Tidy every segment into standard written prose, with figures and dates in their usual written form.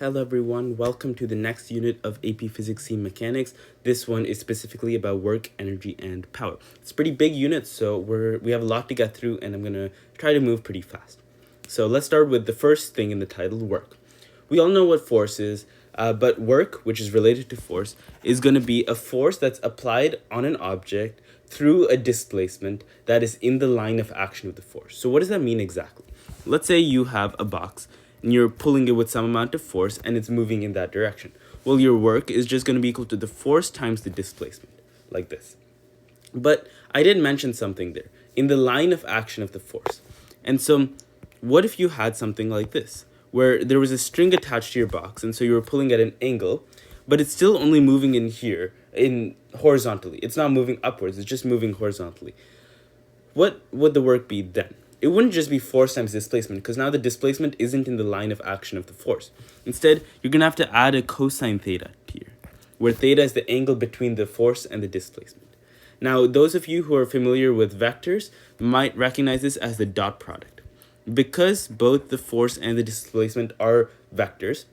Hello everyone, welcome to the next unit of AP Physics C Mechanics. This one is specifically about work, energy, and power. It's a pretty big unit, so we have a lot to get through, and I'm going to try to move pretty fast. So let's start with the first thing in the title, work. We all know what force is, but work, which is related to force, is going to be a force that's applied on an object through a displacement that is in the line of action of the force. So what does that mean exactly? Let's say you have a box and you're pulling it with some amount of force and it's moving in that direction. Well, your work is just going to be equal to the force times the displacement, like this. But I did mention something there, in the line of action of the force. And so what if you had something like this, where there was a string attached to your box, and so you were pulling at an angle, but it's still only moving in here, in horizontally. It's not moving upwards, it's just moving horizontally. What would the work be then? It wouldn't just be force times displacement, because now the displacement isn't in the line of action of the force. Instead, you're going to have to add a cosine theta here, where theta is the angle between the force and the displacement. Now, those of you who are familiar with vectors might recognize this as the dot product. Because both the force and the displacement are vectors,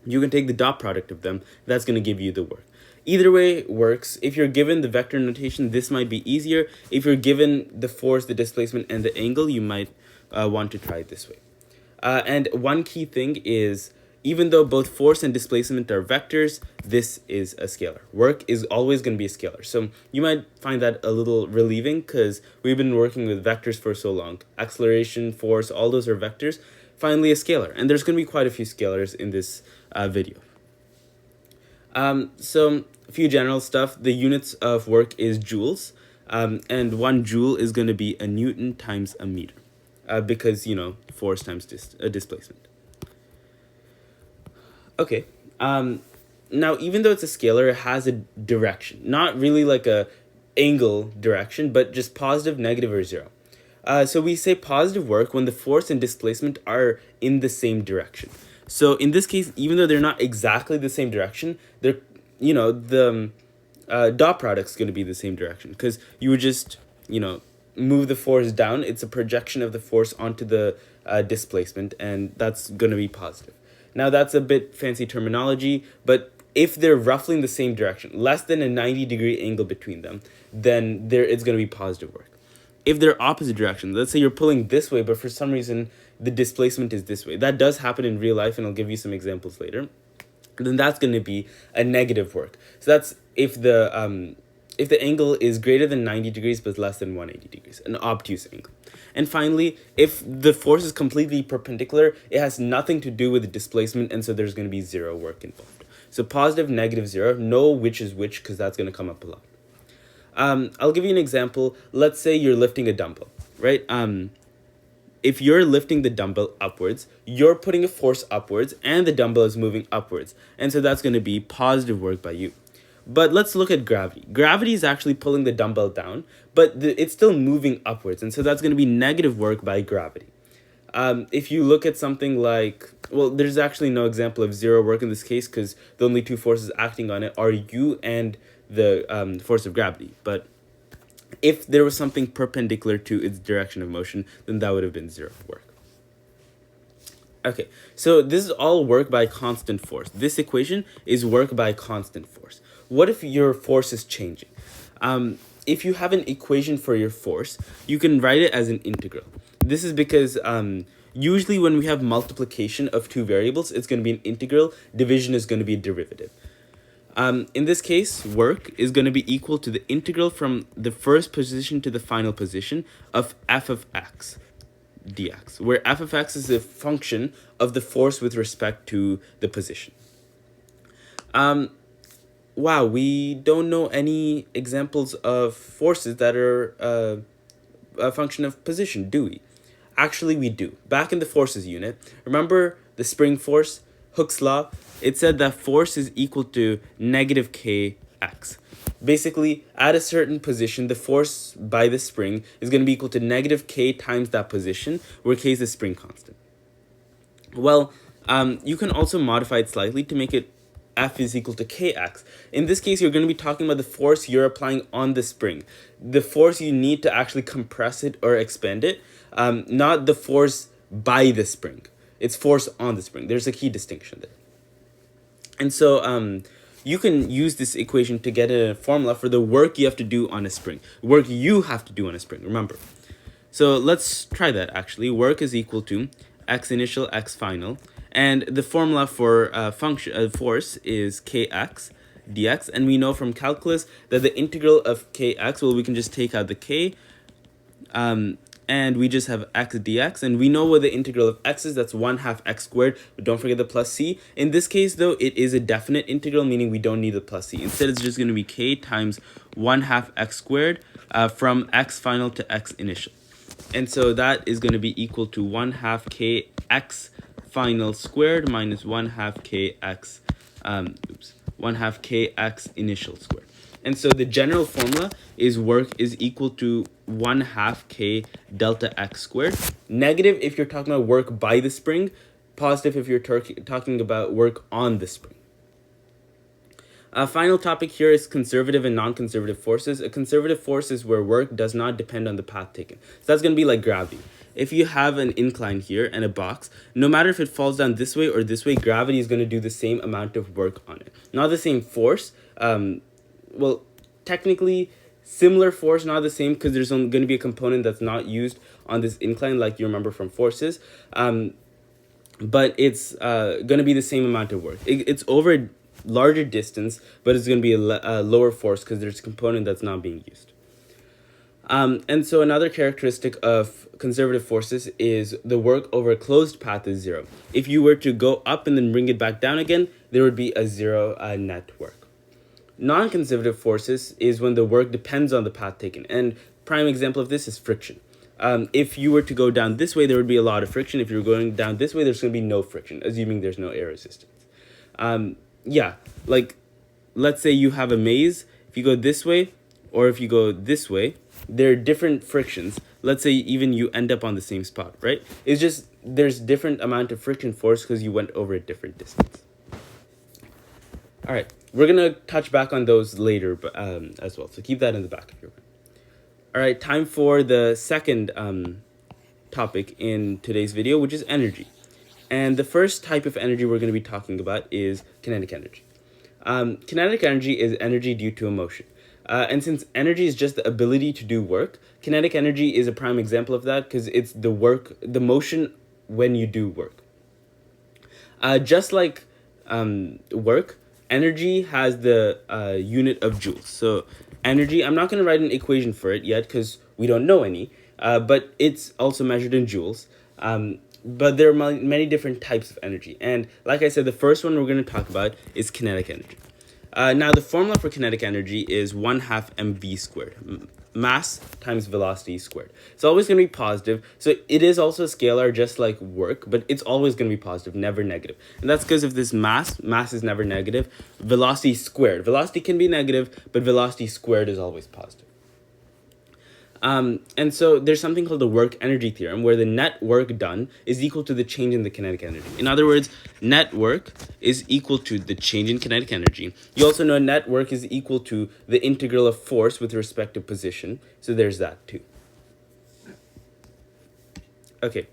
you can take the dot product of them. That's going to give you the work. Either way works. If you're given the vector notation, this might be easier. If you're given the force, the displacement, and the angle, you might want to try it this way. And one key thing is, even though both force and displacement are vectors, this is a scalar. Work is always going to be a scalar. So you might find that a little relieving because we've been working with vectors for so long. Acceleration, force, all those are vectors. Finally, a scalar. And there's going to be quite a few scalars in this video. So a few general stuff. The units of work is joules. And 1 joule is going to be a Newton times a meter. Because, force times displacement. Okay. Now, even though it's a scalar, it has a direction. Not really like a angle direction, but just positive, negative, or zero. So we say positive work when the force and displacement are in the same direction. So in this case, even though they're not exactly the same direction, they're, the dot product's going to be the same direction because you would just, move the force down. It's a projection of the force onto the displacement, and that's going to be positive. Now, that's a bit fancy terminology, but if they're roughly in the same direction, less than a 90-degree angle between them, then it's going to be positive work. If they're opposite directions, let's say you're pulling this way, but for some reason the displacement is this way. That does happen in real life, and I'll give you some examples later. Then that's going to be a negative work. So that's if the angle is greater than 90 degrees but less than 180 degrees, an obtuse angle. And finally, if the force is completely perpendicular, it has nothing to do with the displacement, and so there's going to be zero work involved. So positive, negative, zero, know which is which because that's going to come up a lot. I'll give you an example. Let's say you're lifting a dumbbell, right? If you're lifting the dumbbell upwards, you're putting a force upwards and the dumbbell is moving upwards. And so that's going to be positive work by you. But let's look at gravity. Gravity is actually pulling the dumbbell down, but it's still moving upwards. And so that's going to be negative work by gravity. If you look at something like, well, there's actually no example of zero work in this case because the only two forces acting on it are you and the force of gravity. But if there was something perpendicular to its direction of motion, then that would have been zero work. Okay, so this is all work by constant force. This equation is work by constant force. What if your force is changing? If you have an equation for your force, you can write it as an integral. This is because usually when we have multiplication of two variables, it's going to be an integral. Division is going to be a derivative. In this case, work is going to be equal to the integral from the first position to the final position of f of x dx, where f of x is a function of the force with respect to the position. Wow, we don't know any examples of forces that are a function of position, do we? Actually, we do. Back in the forces unit, remember the spring force, Hooke's law? It said that force is equal to negative kx. Basically, at a certain position, the force by the spring is going to be equal to negative k times that position, where k is the spring constant. Well, you can also modify it slightly to make it F is equal to kx. In this case, you're going to be talking about the force you're applying on the spring. The force you need to actually compress it or expand it, not the force by the spring. It's force on the spring. There's a key distinction there. And so you can use this equation to get a formula for the work you have to do on a spring. Work you have to do on a spring, remember. So let's try that actually. Work is equal to x initial, x final. And the formula for force is kx dx. And we know from calculus that the integral of kx, well, we can just take out the k. And we just have x dx, and we know what the integral of x is. That's 1/2 x squared, but don't forget the plus c. In this case though, it is a definite integral, meaning we don't need the plus c. Instead, it's just going to be k times 1/2 x squared from x final to x initial. And so that is going to be equal to 1/2 k x final squared minus 1/2 k x 1/2 k x initial squared. And so the general formula is work is equal to 1/2 k delta x squared. Negative if you're talking about work by the spring. Positive if you're talking about work on the spring. Final topic here is conservative and non-conservative forces. A conservative force is where work does not depend on the path taken. So that's going to be like gravity. If you have an incline here and a box, no matter if it falls down this way or this way, gravity is going to do the same amount of work on it. Not the same force. Well, technically similar force, not the same, because there's going to be a component that's not used on this incline, like you remember from forces. But it's going to be the same amount of work. It's over a larger distance, but it's going to be a lower force because there's a component that's not being used. And so another characteristic of conservative forces is the work over a closed path is 0. If you were to go up and then bring it back down again, there would be a 0 net work. Non-conservative forces is when the work depends on the path taken. And prime example of this is friction. If you were to go down this way, there would be a lot of friction. If you're going down this way, there's going to be no friction, assuming there's no air resistance. Yeah, like let's say you have a maze. If you go this way or if you go this way, there are different frictions. Let's say even you end up on the same spot, right? It's just there's different amount of friction force because you went over a different distance. All right, we're going to touch back on those later as well. So keep that in the back of your mind. All right, time for the second topic in today's video, which is energy. And the first type of energy we're going to be talking about is kinetic energy. Kinetic energy is energy due to a motion. And since energy is just the ability to do work, kinetic energy is a prime example of that because it's the motion when you do work. Just like work, energy has the unit of joules. So energy, I'm not going to write an equation for it yet because we don't know any, but it's also measured in joules. But there are many different types of energy. And like I said, the first one we're going to talk about is kinetic energy. Now, the formula for kinetic energy is 1/2 mv squared. Mass times velocity squared. It's always going to be positive. So it is also a scalar just like work, but it's always going to be positive, never negative. And that's because of this mass. Mass is never negative. Velocity squared. Velocity can be negative, but velocity squared is always positive. And so there's something called the work energy theorem where the net work done is equal to the change in the kinetic energy. In other words, net work is equal to the change in kinetic energy. You also know net work is equal to the integral of force with respect to position. So there's that too. Okay,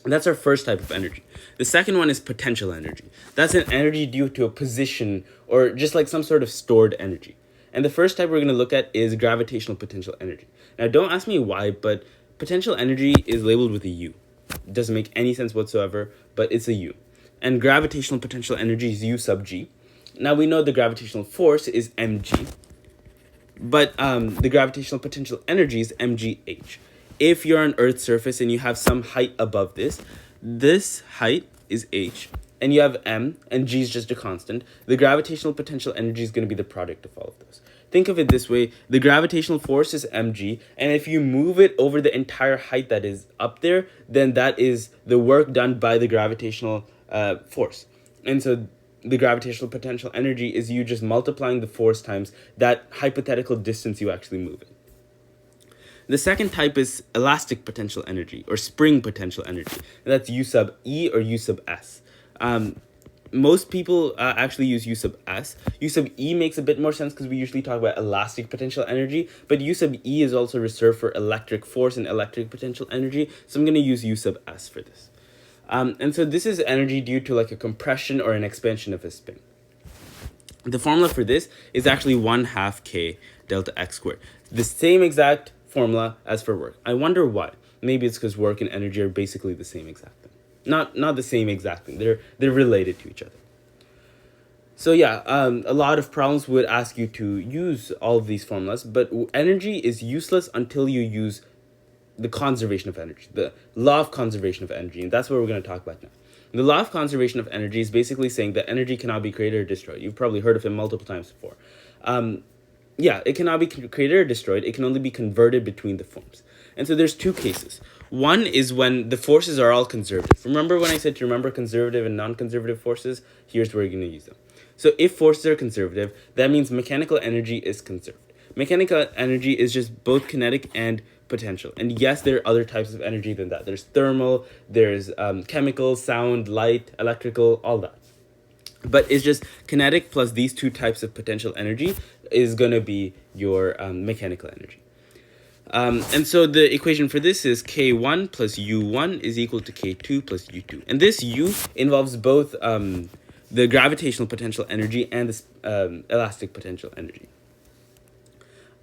that's our first type of energy. The second one is potential energy. That's an energy due to a position or just like some sort of stored energy. And the first type we're going to look at is gravitational potential energy. Now, don't ask me why, but potential energy is labeled with a U. It doesn't make any sense whatsoever, but it's a U. And gravitational potential energy is U sub G. Now, we know the gravitational force is mg, but the gravitational potential energy is mgh. If you're on Earth's surface and you have some height above this height is h, and you have m, and g is just a constant, the gravitational potential energy is going to be the product of all of those. Think of it this way, the gravitational force is mg, and if you move it over the entire height that is up there, then that is the work done by the gravitational force. And so the gravitational potential energy is you just multiplying the force times that hypothetical distance you actually move it. The second type is elastic potential energy or spring potential energy. And that's U sub E or U sub S. Most people actually use U sub S. U sub E makes a bit more sense because we usually talk about elastic potential energy, but U sub E is also reserved for electric force and electric potential energy, so I'm going to use U sub S for this. And so this is energy due to like a compression or an expansion of a spring. The formula for this is actually 1/2 k delta x squared. The same exact formula as for work. I wonder why. Maybe it's because work and energy are basically the same exact thing. Not the same exact thing. They're related to each other. So yeah, a lot of problems would ask you to use all of these formulas, but energy is useless until you use the conservation of energy, the law of conservation of energy, and that's what we're going to talk about now. The law of conservation of energy is basically saying that energy cannot be created or destroyed. You've probably heard of it multiple times before. Yeah, it cannot be created or destroyed. It can only be converted between the forms. And so there's two cases. One is when the forces are all conservative. Remember when I said to remember conservative and non-conservative forces? Here's where you're going to use them. So if forces are conservative, that means mechanical energy is conserved. Mechanical energy is just both kinetic and potential. And yes, there are other types of energy than that. There's thermal, there's chemical, sound, light, electrical, all that. But it's just kinetic plus these two types of potential energy is going to be your mechanical energy. And so the equation for this is K1 plus U1 is equal to K2 plus U2. And this U involves both the gravitational potential energy and the elastic potential energy.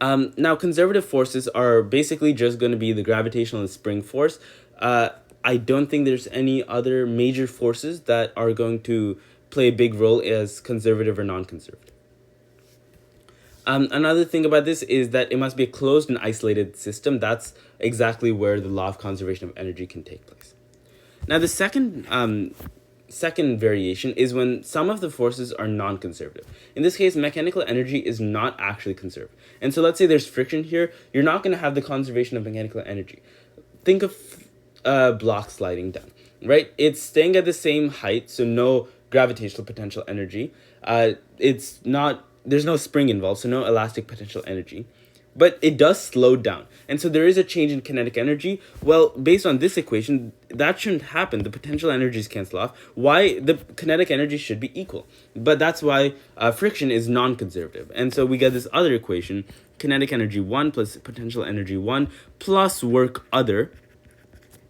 Now, conservative forces are basically just going to be the gravitational and spring force. I don't think there's any other major forces that are going to play a big role as conservative or non-conservative. Another thing about this is that it must be a closed and isolated system. That's exactly where the law of conservation of energy can take place. Now, the second variation is when some of the forces are non-conservative. In this case, mechanical energy is not actually conserved. And so let's say there's friction here. You're not going to have the conservation of mechanical energy. Think of a block sliding down, right? It's staying at the same height, so no gravitational potential energy. There's no spring involved, so no elastic potential energy. But it does slow down. And so there is a change in kinetic energy. Well, based on this equation, that shouldn't happen. The potential energies cancel off. Why? The kinetic energy should be equal. But that's why friction is non-conservative. And so we get this other equation, kinetic energy 1 plus potential energy 1 plus work other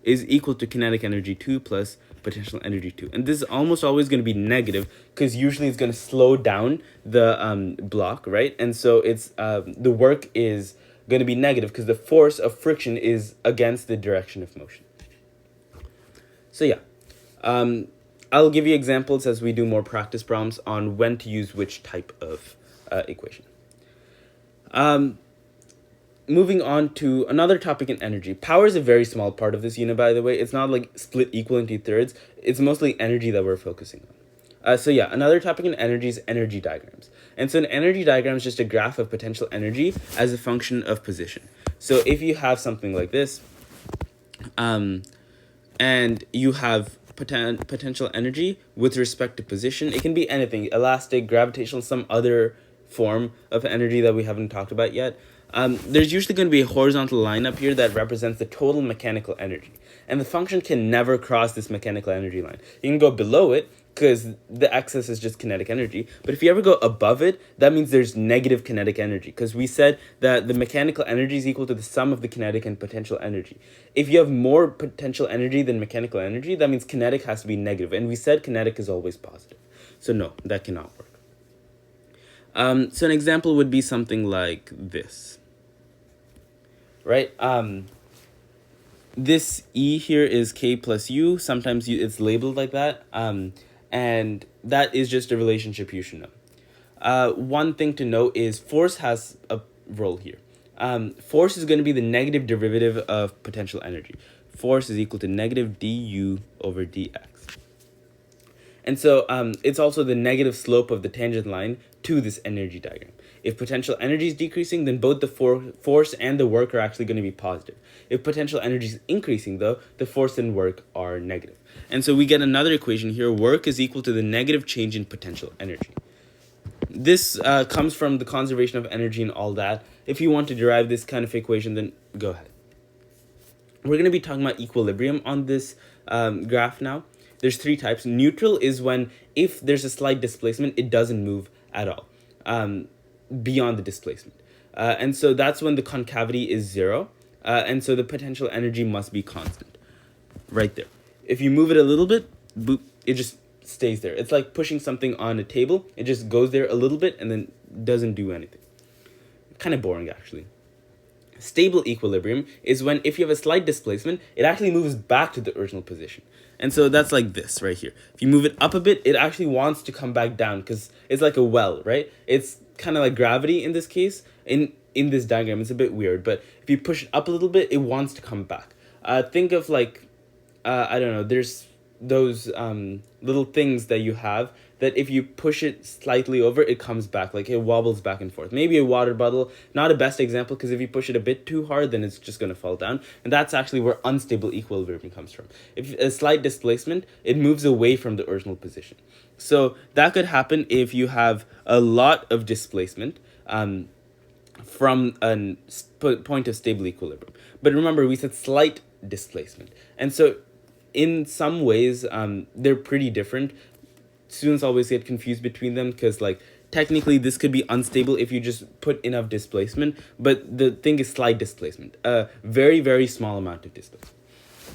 is equal to kinetic energy 2 plus potential energy 2. And this is almost always going to be negative because usually it's going to slow down the block, right? And so it's the work is going to be negative because the force of friction is against the direction of motion. So yeah, I'll give you examples as we do more practice problems on when to use which type of equation. Moving on to another topic in energy. Power is a very small part of this unit, by the way. It's not like split equal into thirds. It's mostly energy that we're focusing on. So yeah, another topic in energy is energy diagrams. And so an energy diagram is just a graph of potential energy as a function of position. So if you have something like this, and you have potential energy with respect to position, it can be anything, elastic, gravitational, some other form of energy that we haven't talked about yet. There's usually going to be a horizontal line up here that represents the total mechanical energy. And the function can never cross this mechanical energy line. You can go below it because the excess is just kinetic energy. But if you ever go above it, that means there's negative kinetic energy because we said that the mechanical energy is equal to the sum of the kinetic and potential energy. If you have more potential energy than mechanical energy, that means kinetic has to be negative. And we said kinetic is always positive. So no, that cannot work. So an example would be something like this. Right? This E here is K plus U. Sometimes it's labeled like that. And that is just a relationship you should know. One thing to note is force has a role here. Force is going to be the negative derivative of potential energy. Force is equal to negative du over dx. And so it's also the negative slope of the tangent line to this energy diagram. If potential energy is decreasing, then both the force and the work are actually going to be positive. If potential energy is increasing, though, the force and work are negative. And so we get another equation here. Work is equal to the negative change in potential energy. This comes from the conservation of energy and all that. If you want to derive this kind of equation, then go ahead. We're going to be talking about equilibrium on this graph now. There's three types. Neutral is when if there's a slight displacement, it doesn't move at all. Beyond the displacement. And so that's when the concavity is 0. And so the potential energy must be constant. Right there. If you move it a little bit, boop, it just stays there. It's like pushing something on a table. It just goes there a little bit and then doesn't do anything. Kind of boring, actually. Stable equilibrium is when if you have a slight displacement, it actually moves back to the original position. And so that's like this right here. If you move it up a bit, it actually wants to come back down because it's like a well, right? It's kind of like gravity in this case. In this diagram, it's a bit weird, but if you push it up a little bit, it wants to come back. Think of like, I don't know, there's those little things that you have that if you push it slightly over, it comes back, like it wobbles back and forth. Maybe a water bottle, not a best example, because if you push it a bit too hard, then it's just going to fall down. And that's actually where unstable equilibrium comes from. If a slight displacement, it moves away from the original position. So that could happen if you have a lot of displacement from a point of stable equilibrium. But remember, we said slight displacement. And so in some ways, they're pretty different. Students always get confused between them because, like, technically this could be unstable if you just put enough displacement, but the thing is slight displacement, a very, very small amount of displacement.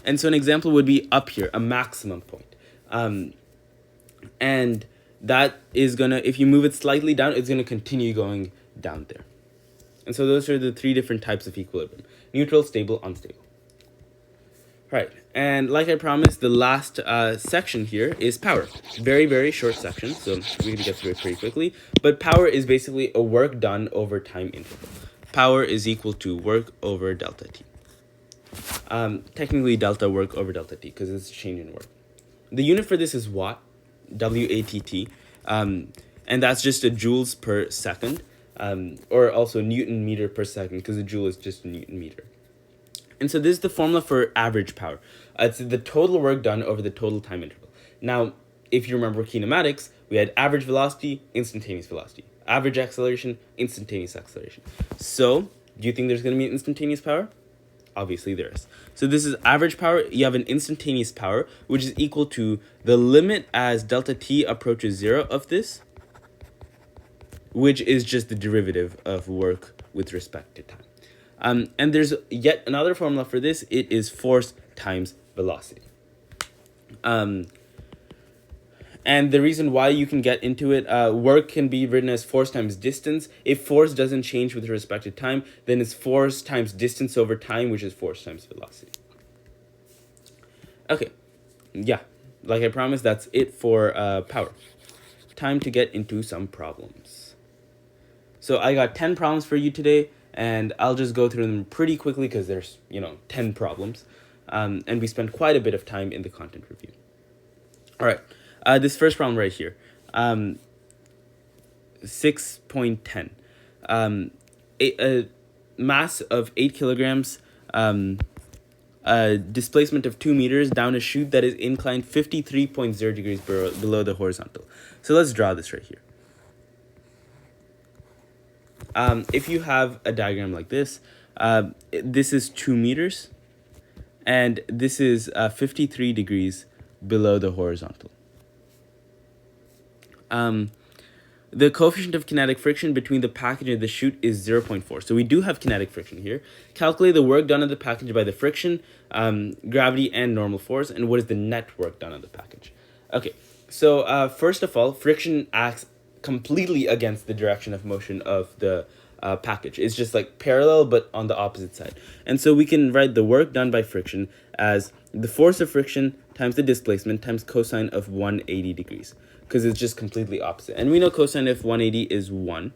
And so an example would be up here, a maximum point. And that is gonna, if you move it slightly down, it's gonna continue going down there. And so those are the three different types of equilibrium: neutral, stable, unstable. Right, and like I promised, the last section here is power. Very, very short section, so we can get through it pretty quickly. But power is basically a work done over time interval. Power is equal to work over delta T. Technically delta work over delta T, because it's a change in work. The unit for this is watt, W-A-T-T, and that's just a joules per second, or also Newton meter per second, because a joule is just a Newton meter. And so this is the formula for average power. It's the total work done over the total time interval. Now, if you remember kinematics, we had average velocity, instantaneous velocity. Average acceleration, instantaneous acceleration. So, do you think there's going to be an instantaneous power? Obviously there is. So this is average power. You have an instantaneous power, which is equal to the limit as delta T approaches 0 of this, which is just the derivative of work with respect to time. And there's yet another formula for this. It is force times velocity. And the reason why you can get into it, work can be written as force times distance. If force doesn't change with respect to time, then it's force times distance over time, which is force times velocity. Okay, yeah, like I promised, that's it for power. Time to get into some problems. So I got 10 problems for you today, and I'll just go through them pretty quickly because there's, 10 problems. And we spent quite a bit of time in the content review. All right, this first problem right here, 6.10. A mass of 8 kilograms, a displacement of 2 meters down a chute that is inclined 53.0 degrees below the horizontal. So let's draw this right here. If you have a diagram like this, this is 2 meters, and this is 53 degrees below the horizontal. The coefficient of kinetic friction between the package and the chute is 0.4. So we do have kinetic friction here. Calculate the work done on the package by the friction, gravity, and normal force, and what is the net work done on the package. Okay, so first of all, friction acts completely against the direction of motion of the package. It's just like parallel but on the opposite side. And so we can write the work done by friction as the force of friction times the displacement times cosine of 180 degrees, because it's just completely opposite. And we know cosine of 180 is 1.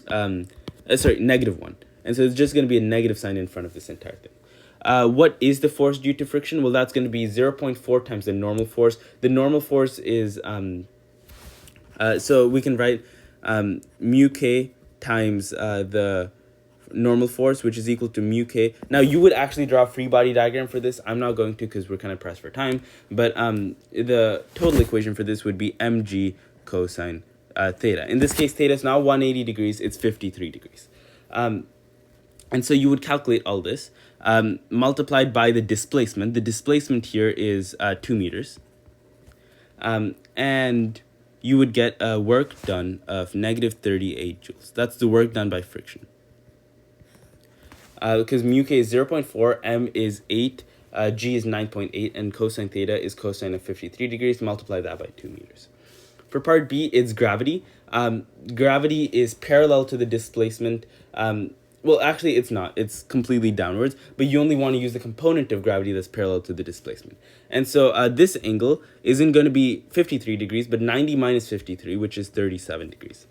Negative 1. And so it's just going to be a negative sign in front of this entire thing. What is the force due to friction? Well, that's going to be 0.4 times the normal force. The normal force is, so we can write mu k times the normal force, which is equal to mu k. Now, you would actually draw a free body diagram for this. I'm not going to because we're kind of pressed for time. But the total equation for this would be mg cosine theta. In this case, theta is not 180 degrees. It's 53 degrees. And so you would calculate all this multiplied by the displacement. The displacement here is 2 meters. And you would get a work done of negative 38 joules. That's the work done by friction. Because mu k is 0.4, m is 8, g is 9.8, and cosine theta is cosine of 53 degrees. Multiply that by 2 meters. For part B, it's gravity. Gravity is parallel to the displacement. Well, actually, it's not. It's completely downwards, but you only want to use the component of gravity that's parallel to the displacement. And so this angle isn't going to be 53 degrees, but 90 minus 53, which is 37 degrees.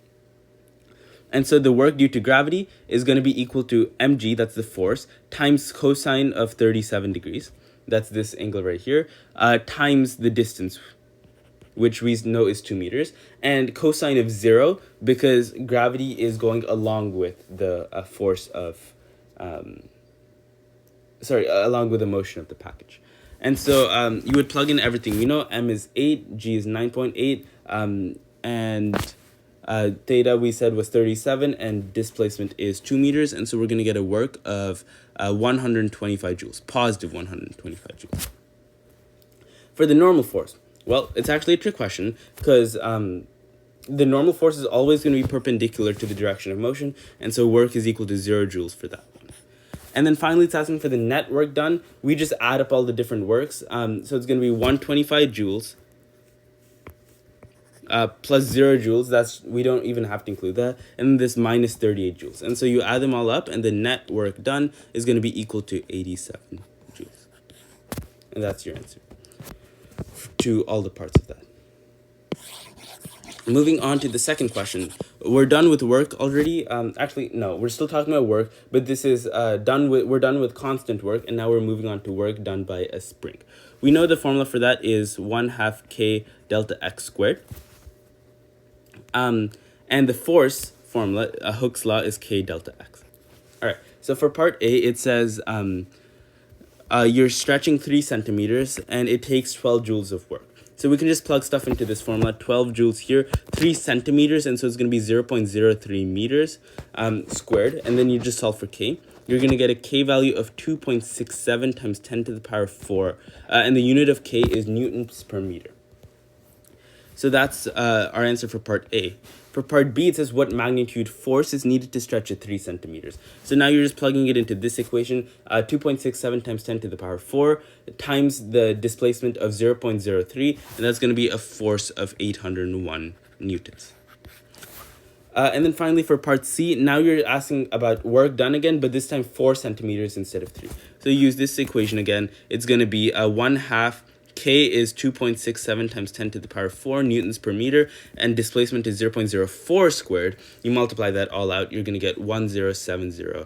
And so the work due to gravity is going to be equal to mg, that's the force, times cosine of 37 degrees. That's this angle right here, times the distance, which we know is 2 meters, and cosine of 0 because gravity is going along with the force of, along with the motion of the package. And so you would plug in everything. We know m is 8, g is 9.8, and theta we said was 37, and displacement is 2 meters, and so we're going to get a work of 125 joules, positive 125 joules. For the normal force, well, it's actually a trick question because the normal force is always going to be perpendicular to the direction of motion, and so work is equal to 0 joules for that one. And then finally, it's asking for the net work done. We just add up all the different works. So it's going to be 125 joules plus 0 joules. We don't even have to include that. And then this minus 38 joules. And so you add them all up, and the net work done is going to be equal to 87 joules. And that's your answer to all the parts of that. Moving on to the second question. We're done with work already. Actually, no, we're still talking about work, but this is we're done with constant work, and now we're moving on to work done by a spring. We know the formula for that is 1/2 k delta x squared. And the force formula, Hooke's law, is k delta x. All right, so for part A, it says you're stretching 3 centimeters, and it takes 12 joules of work. So we can just plug stuff into this formula, 12 joules here, 3 centimeters, and so it's going to be 0.03 meters squared, and then you just solve for k. You're going to get a k value of 2.67 times 10 to the power 4, and the unit of k is newtons per meter. So that's our answer for part A. For part B, it says what magnitude force is needed to stretch at 3 centimeters. So now you're just plugging it into this equation, 2.67 times 10 to the power 4 times the displacement of 0.03, and that's going to be a force of 801 newtons. And then finally for part C, now you're asking about work done again, but this time 4 centimeters instead of 3. So you use this equation again. It's going to be 1/2 k is 2.67 times 10 to the power 4 newtons per meter, and displacement is 0.04 squared. You multiply that all out, you're going to get 1070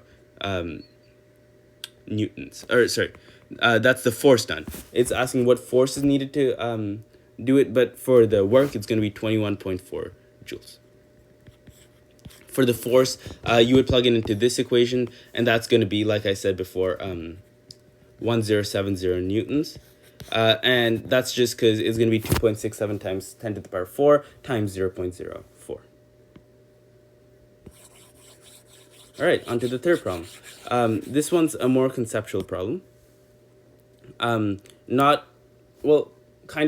newtons. Or sorry, that's the force done. It's asking what force is needed to do it, but for the work, it's going to be 21.4 joules. For the force, you would plug it into this equation, and that's going to be, like I said before, 1070 newtons. And that's just because it's going to be 2.67 times 10 to the power 4 times 0.04. All right, on to the third problem. This one's a more conceptual problem. Kind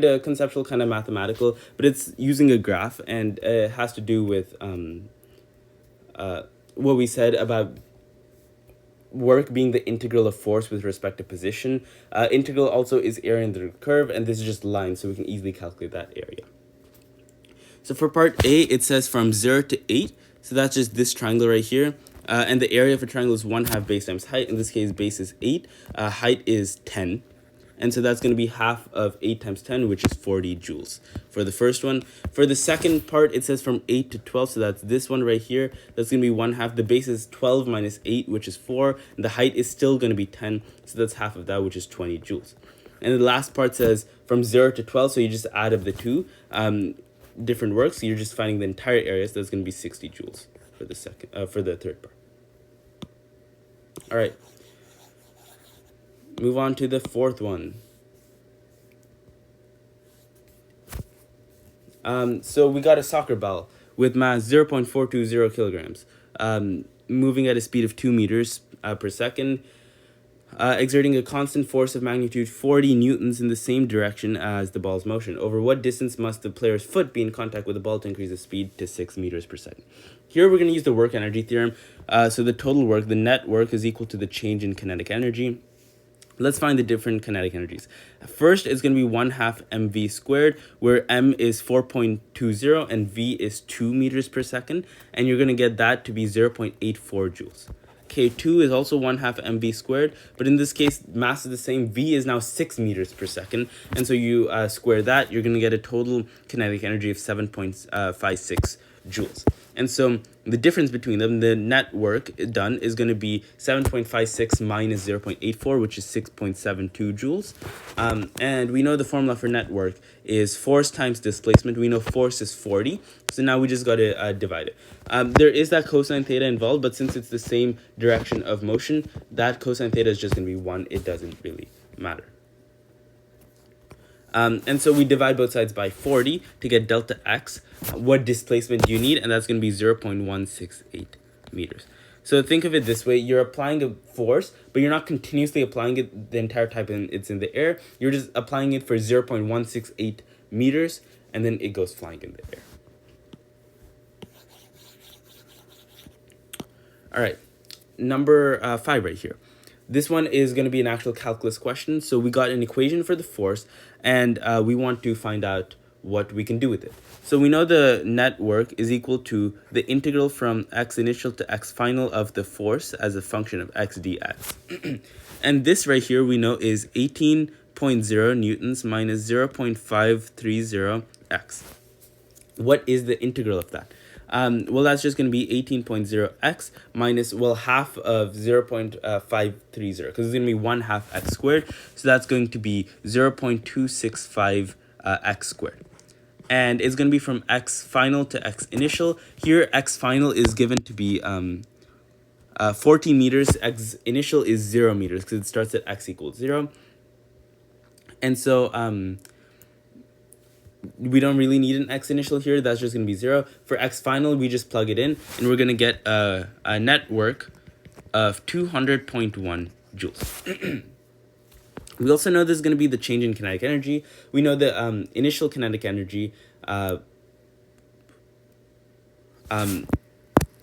of conceptual, kind of mathematical, but it's using a graph, and it has to do with what we said about work being the integral of force with respect to position. Integral also is area under the curve, and this is just line, so we can easily calculate that area. So for part A, it says from 0 to 8, so that's just this triangle right here, and the area of a triangle is 1/2 base times height. In this case, base is 8, height is 10. And so that's going to be half of 8 times 10, which is 40 joules for the first one. For the second part, it says from 8 to 12, so that's this one right here. That's going to be 1/2. The base is 12 minus 8, which is 4. And the height is still going to be 10, so that's half of that, which is 20 joules. And the last part says from 0 to 12, so you just add up the two different works. So you're just finding the entire area, so that's going to be 60 joules for the third part. All right. Move on to the fourth one. So we got a soccer ball with mass 0.420 kilograms, moving at a speed of 2 meters per second, exerting a constant force of magnitude 40 newtons in the same direction as the ball's motion. Over what distance must the player's foot be in contact with the ball to increase the speed to 6 meters per second? Here we're going to use the work energy theorem. So the total work, the net work, is equal to the change in kinetic energy. Let's find the different kinetic energies. First, it's going to be 1/2 mv squared, where m is 4.20 and v is 2 meters per second, and you're going to get that to be 0.84 joules. K2 is also 1/2 mv squared, but in this case, mass is the same. V is now 6 meters per second, and so you square that, you're going to get a total kinetic energy of 7.56 joules. And so the difference between them, the net work done, is going to be 7.56 minus 0.84, which is 6.72 joules. And we know the formula for net work is force times displacement. We know force is 40, so now we just got to divide it. There is that cosine theta involved, but since it's the same direction of motion, that cosine theta is just going to be 1. It doesn't really matter. And so we divide both sides by 40 to get delta x. What displacement do you need? And that's going to be 0.168 meters. So think of it this way. You're applying a force, but you're not continuously applying it the entire time it's in the air. You're just applying it for 0.168 meters, and then it goes flying in the air. All right, number 5 right here. This one is going to be an actual calculus question. So we got an equation for the force, and we want to find out what we can do with it. So we know the net work is equal to the integral from x initial to x final of the force as a function of x dx. And this right here we know is 18.0 newtons minus 0.530 x. What is the integral of that? Well, that's just going to be 18.0x minus, well, half of 0.530, because it's going to be 1/2 x squared. So that's going to be 0.265 x squared. And it's going to be from x final to x initial. Here, x final is given to be 14 meters. X initial is 0 meters, because it starts at x equals 0. And so we don't really need an x initial here. That's just going to be 0. For x final, we just plug it in, and we're going to get a net work of 200.1 joules. We also know this is going to be the change in kinetic energy. We know the initial kinetic energy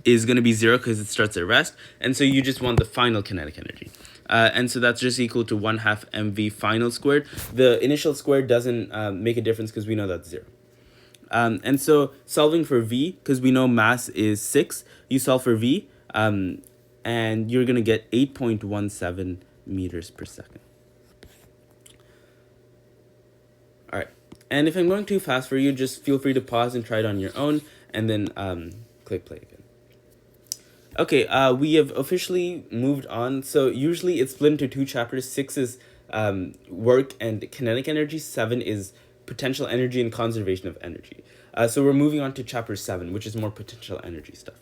is going to be 0 because it starts at rest, and so you just want the final kinetic energy. And so that's just equal to 1/2 mv final squared. The initial squared doesn't make a difference because we know that's 0. And so solving for v, because we know mass is 6, you solve for v, and you're going to get 8.17 meters per second. All right. And if I'm going too fast for you, just feel free to pause and try it on your own, and then click play again. Okay, we have officially moved on. So usually it's split into 2 chapters. 6 is work and kinetic energy. 7 is potential energy and conservation of energy. So we're moving on to chapter 7, which is more potential energy stuff.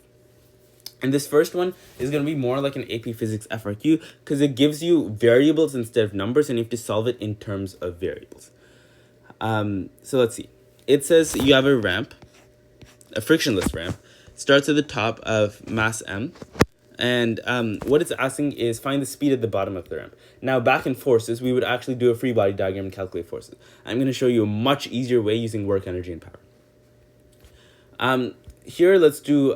And this first one is going to be more like an AP Physics FRQ because it gives you variables instead of numbers, and you have to solve it in terms of variables. So let's see. It says you have a ramp, a frictionless ramp, starts at the top of mass m, and what it's asking is find the speed at the bottom of the ramp. Now, back in forces, we would actually do a free body diagram and calculate forces. I'm going to show you a much easier way using work, energy, and power. Here, let's do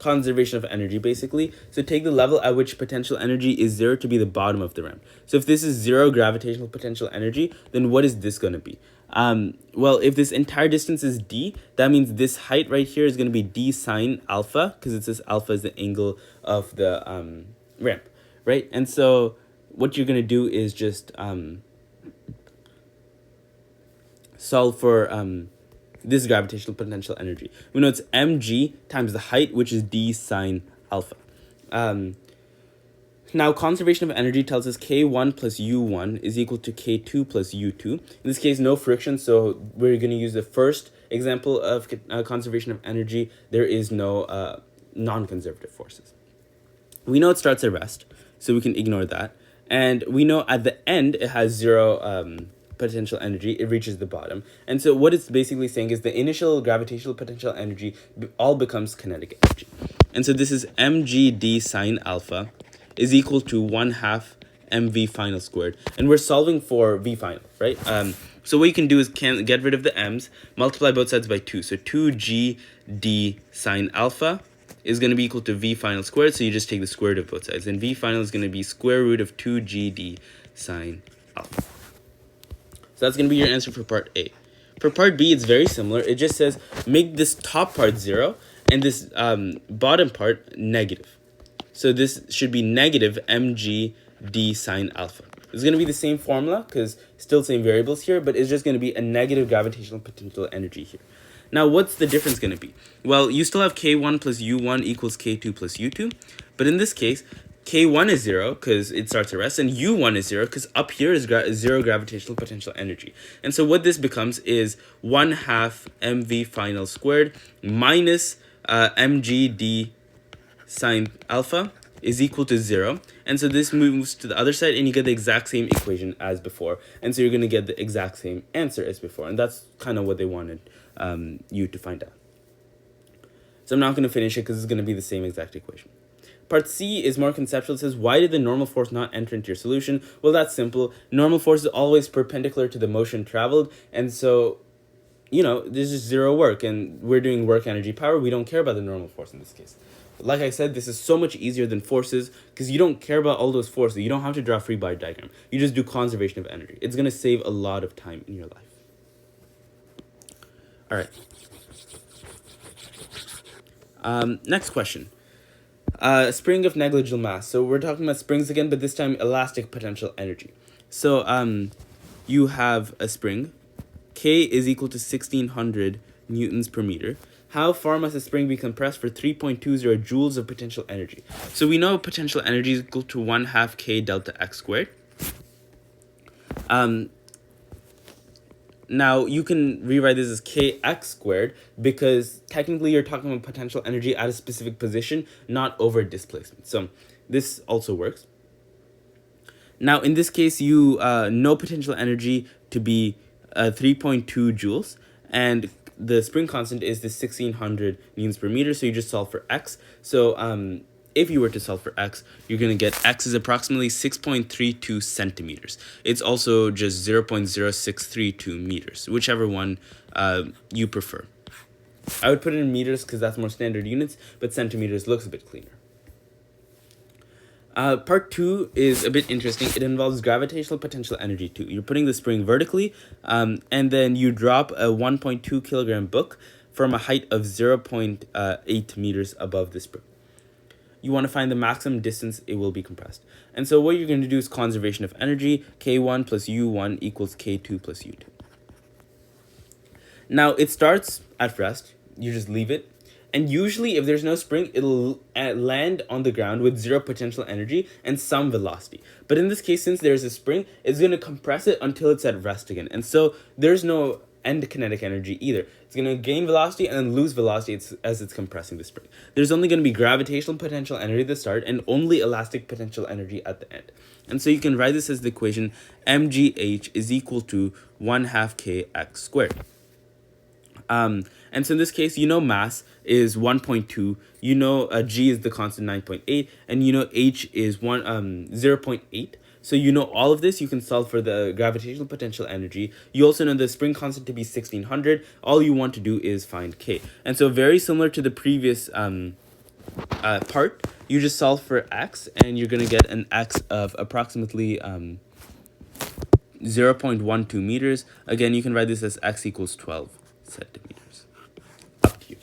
conservation of energy, basically. So take the level at which potential energy is 0 to be the bottom of the ramp. So if this is 0 gravitational potential energy, then what is this going to be? Well, if this entire distance is d, that means this height right here is going to be d sine alpha, because it says alpha is the angle of the ramp, right? And so what you're going to do is just solve for this gravitational potential energy. We know it's mg times the height, which is d sine alpha. Now, conservation of energy tells us K1 plus U1 is equal to K2 plus U2. In this case, no friction, so we're going to use the first example of conservation of energy. There is no non-conservative forces. We know it starts at rest, so we can ignore that. And we know at the end, it has 0 potential energy. It reaches the bottom. And so what it's basically saying is the initial gravitational potential energy all becomes kinetic energy. And so this is mg d sine alpha is equal to 1/2 mv final squared, and we're solving for v final, right? So what you can do is get rid of the m's, multiply both sides by 2, so 2g d sine alpha is going to be equal to v final squared, so you just take the square root of both sides. And v final is going to be square root of 2gd sine alpha. So that's going to be your answer for part A. For part B, it's very similar. It just says make this top part 0 and this bottom part negative. So this should be negative mg d sine alpha. It's going to be the same formula because still same variables here, but it's just going to be a negative gravitational potential energy here. Now, what's the difference going to be? Well, you still have k1 plus u1 equals k2 plus u2, but in this case, k1 is 0 because it starts at rest, and u1 is 0 because up here is zero gravitational potential energy. And so what this becomes is 1/2 mv final squared minus mg d sine alpha is equal to 0. And so this moves to the other side and you get the exact same equation as before. And so you're going to get the exact same answer as before. And that's kind of what they wanted you to find out. So I'm not going to finish it because it's going to be the same exact equation. Part C is more conceptual. It says, why did the normal force not enter into your solution? Well, that's simple. Normal force is always perpendicular to the motion traveled. And so, you know, there's just zero work. And we're doing work, energy, power. We don't care about the normal force in this case. Like I said, this is so much easier than forces because you don't care about all those forces. You don't have to draw a free body diagram. You just do conservation of energy. It's going to save a lot of time in your life. All right. Next question. Spring of negligible mass. So we're talking about springs again, but this time elastic potential energy. So you have a spring. K is equal to 1600 newtons per meter. How far must a spring be compressed for 3.20 joules of potential energy? So we know potential energy is equal to 1/2 k delta x squared. Now you can rewrite this as kx squared because technically you're talking about potential energy at a specific position, not over displacement. So this also works. Now in this case, you know potential energy to be 3.2 joules, and the spring constant is the 1600 newtons per meter, so you just solve for x. So if you were to solve for x, you're going to get x is approximately 6.32 centimeters. It's also just 0.0632 meters, whichever one you prefer. I would put it in meters because that's more standard units, but centimeters looks a bit cleaner. Part 2 is a bit interesting. It involves gravitational potential energy too. You're putting the spring vertically, and then you drop a 1.2 kilogram book from a height of 0.8 meters above the spring. You want to find the maximum distance it will be compressed. And so what you're going to do is conservation of energy. K1 plus U1 equals K2 plus U2. Now, it starts at rest. You just leave it. And usually, if there's no spring, it'll land on the ground with zero potential energy and some velocity. But in this case, since there's a spring, it's going to compress it until it's at rest again. And so there's no end kinetic energy either. It's going to gain velocity and then lose velocity as it's compressing the spring. There's only going to be gravitational potential energy at the start and only elastic potential energy at the end. And so you can write this as the equation mgh is equal to 1/2 kx squared. And so in this case, you know mass is 1.2, you know g is the constant 9.8, and you know h is 0.8. So you know all of this, you can solve for the gravitational potential energy. You also know the spring constant to be 1600. All you want to do is find k. And so very similar to the previous part, you just solve for x, and you're going to get an x of approximately 0.12 meters. Again, you can write this as x equals 12 centimeters. Up to you.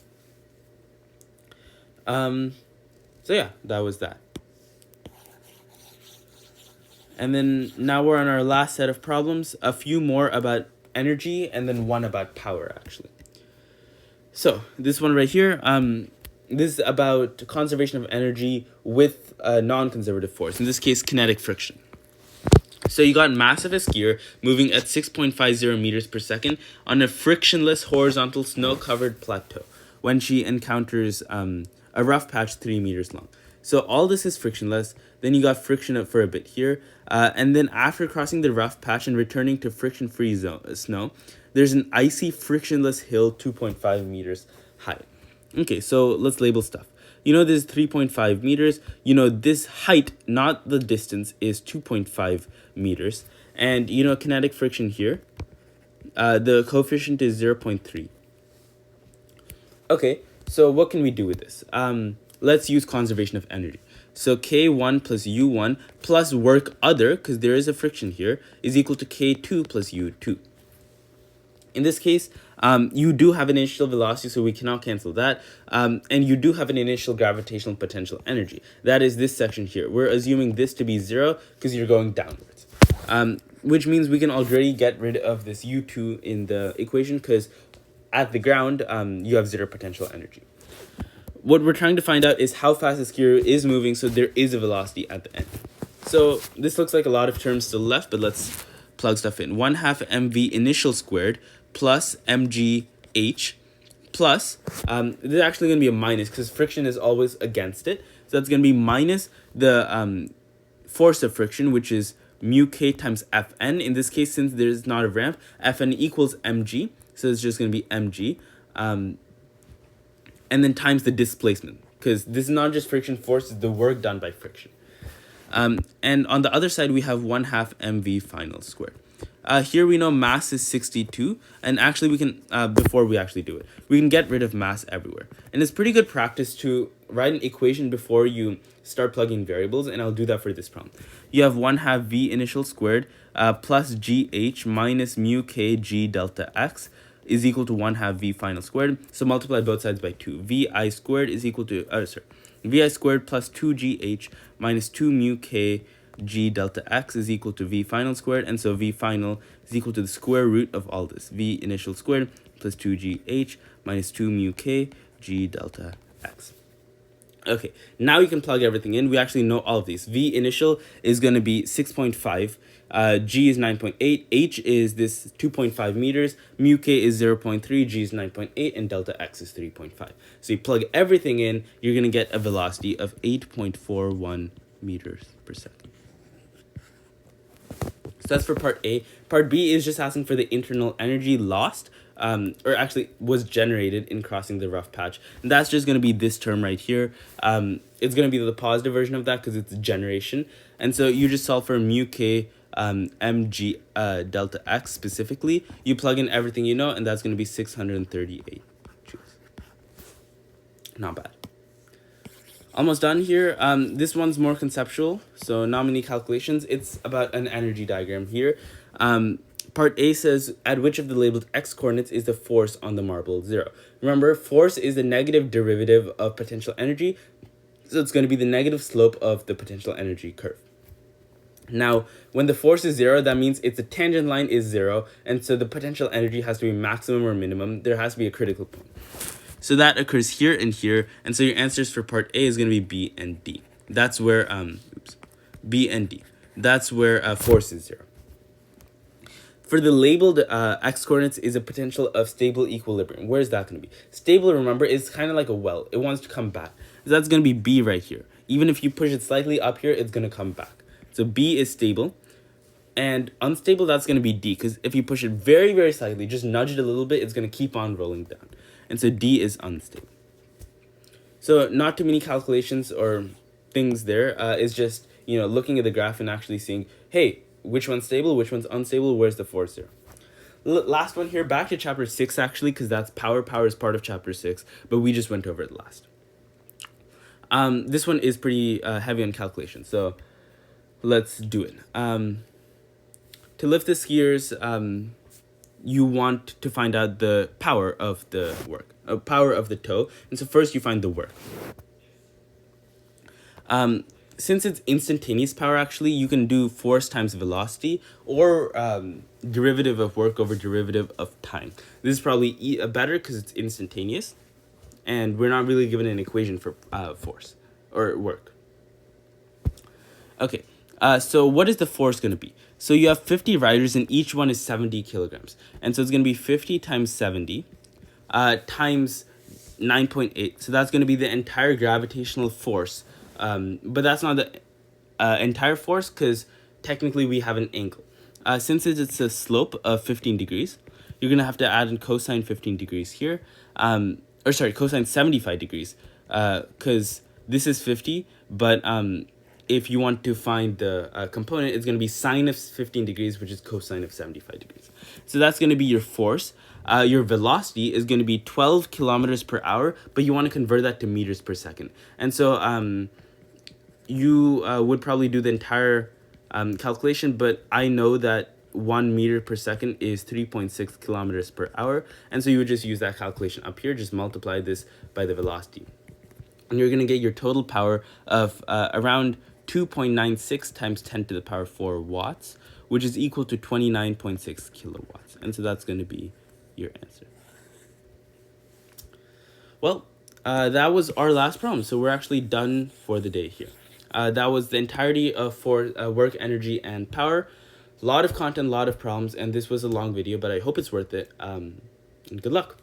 So yeah, that was that. And then now we're on our last set of problems, a few more about energy and then one about power actually. So this one right here, this is about conservation of energy with a non-conservative force, in this case kinetic friction. So you got mass of a skier moving at 6.50 meters per second on a frictionless horizontal snow-covered plateau when she encounters a rough patch 3 meters long. So all this is frictionless. Then you got friction for a bit here. And then after crossing the rough patch and returning to friction-free snow, there's an icy frictionless hill 2.5 meters high. Okay, so let's label stuff. You know this is 3.5 meters. You know this height, not the distance, is 2.5 meters. And you know kinetic friction here, the coefficient is 0.3. Okay, so what can we do with this? let's use conservation of energy. So K1 plus U1 plus work other, because there is a friction here, is equal to K2 plus U2. In this case, you do have an initial velocity, so we cannot cancel that. And you do have an initial gravitational potential energy. That is this section here. We're assuming this to be 0 because you're going downwards. Which means we can already get rid of this U2 in the equation because at the ground, you have 0 potential energy. What we're trying to find out is how fast the sphere is moving, so there is a velocity at the end. So this looks like a lot of terms still left, but let's plug stuff in. 1/2 mv initial squared plus mgh plus, this is actually going to be a minus because friction is always against it. So that's going to be minus the force of friction, which is mu k times Fn. In this case, since there's not a ramp, Fn equals mg. So it's just going to be mg. And then times the displacement, because this is not just friction force, it's the work done by friction. And on the other side, we have 1/2 mv final squared. Here we know mass is 62, and actually we can, before we actually do it, we can get rid of mass everywhere. And it's pretty good practice to write an equation before you start plugging variables, and I'll do that for this problem. You have 1/2 v initial squared plus gh minus mu k g delta x is equal to 1/2 v final squared. So multiply both sides by 2. Vi squared is equal to, vi squared plus 2gh minus 2 mu k g delta x is equal to v final squared. And so v final is equal to the square root of all this. V initial squared plus 2gh minus 2 mu k g delta x. Okay, now you can plug everything in. We actually know all of these. V initial is going to be 6.5. G is 9.8, H is this 2.5 meters, mu k is 0.3, G is 9.8, and delta x is 3.5. So you plug everything in, you're going to get a velocity of 8.41 meters per second. So that's for part A. Part B is just asking for the internal energy lost, or actually was generated in crossing the rough patch. And that's just going to be this term right here. It's going to be the positive version of that because it's generation. And so you just solve for mu k mg delta x specifically. You plug in everything you know, and that's going to be 638 joules. Not bad. Almost done here. This one's more conceptual, so not many calculations. It's about an energy diagram here. Part A says, at which of the labeled x coordinates is the force on the marble 0? Remember, force is the negative derivative of potential energy, so it's going to be the negative slope of the potential energy curve. Now, when the force is 0, that means its tangent line is 0, and so the potential energy has to be maximum or minimum. There has to be a critical point. So that occurs here and here, and so your answers for part A is going to be B and D. That's where, B and D. That's where force is 0. For the labeled x coordinates is a potential of stable equilibrium. Where is that going to be? Stable, remember, is kind of like a well. It wants to come back. So that's going to be B right here. Even if you push it slightly up here, it's going to come back. So B is stable, and unstable, that's going to be D, because if you push it very, very slightly, just nudge it a little bit, it's going to keep on rolling down. And so D is unstable. So not too many calculations or things there. It's just, looking at the graph and actually seeing, hey, which one's stable, which one's unstable, where's the force there? Last one here, back to chapter 6 actually, because that's power. Power is part of chapter 6, but we just went over it last. This one is pretty heavy on calculation, so let's do it. To lift the skiers, you want to find out the power of the work, power of the toe. And so first you find the work. Since it's instantaneous power, actually, you can do force times velocity or derivative of work over derivative of time. This is probably better because it's instantaneous, and we're not really given an equation for force or work. Okay. So what is the force going to be? So you have 50 riders and each one is 70 kilograms. And so it's going to be 50 times 70 times 9.8. So that's going to be the entire gravitational force. But that's not the entire force because technically we have an angle. Since it's a slope of 15 degrees, you're going to have to add in cosine 15 degrees here. Cosine 75 degrees because this is 50, but if you want to find the component, it's going to be sine of 15 degrees, which is cosine of 75 degrees. So that's going to be your force. your velocity is going to be 12 kilometers per hour, but you want to convert that to meters per second. And so you would probably do the entire calculation, but I know that 1 meter per second is 3.6 kilometers per hour. And so you would just use that calculation up here, just multiply this by the velocity. And you're going to get your total power of around 2.96 times 10 to the power 4 watts, which is equal to 29.6 kilowatts. And so that's going to be your answer. Well, that was our last problem. So we're actually done for the day here. That was the entirety of for work, energy, and power. A lot of content, a lot of problems, and this was a long video, but I hope it's worth it. And good luck.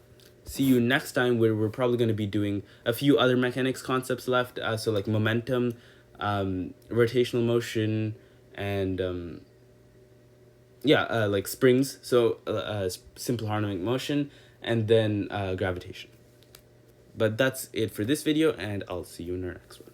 See you next time, where we're probably going to be doing a few other mechanics concepts left, so like momentum, rotational motion, and like springs, so simple harmonic motion, and then gravitation. But that's it for this video, and I'll see you in our next one.